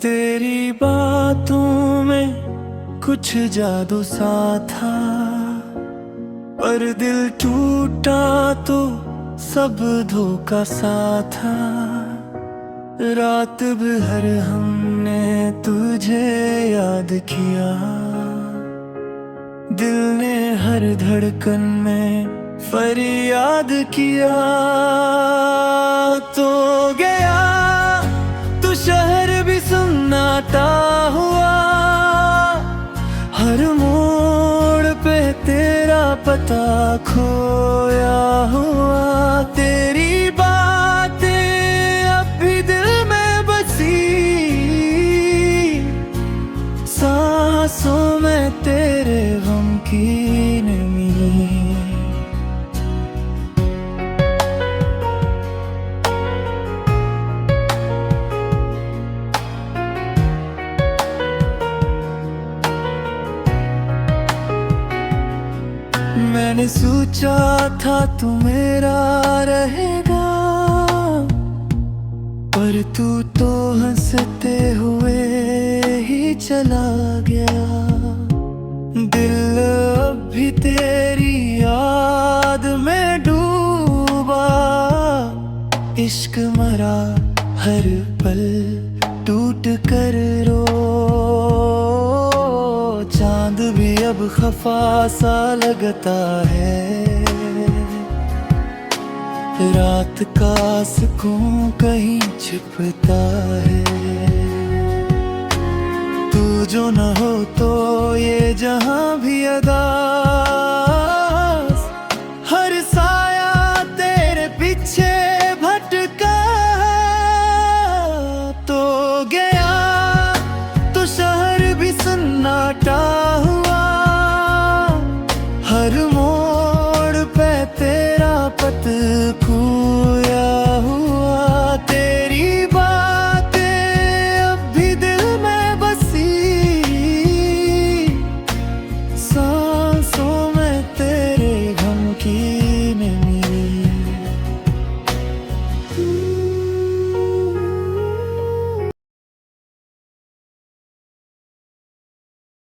तेरी बातों में कुछ जादू सा था, पर दिल टूटा तो सब धोखा सा था। रात भर हमने तुझे याद किया, दिल ने हर धड़कन में फरियाद किया। तो गया तू शहर भी सन्नाटा हुआ, हर मोड़ पे तेरा पता खोया हुआ। तेरी बातें अब भी दिल में बसी, सांसों में तेरे गम की नमी। मैंने सोचा था तू मेरा रहेगा, पर तू तो हंसते हुए ही चला गया। दिल अब भी तेरी याद में डूबा, इश्क मरा हर पल टूट कर रो। चांद भी अब खफा सा लगता है, रात का सुकून कहीं छिपता है। तू जो न हो तो ये जहां भी अदा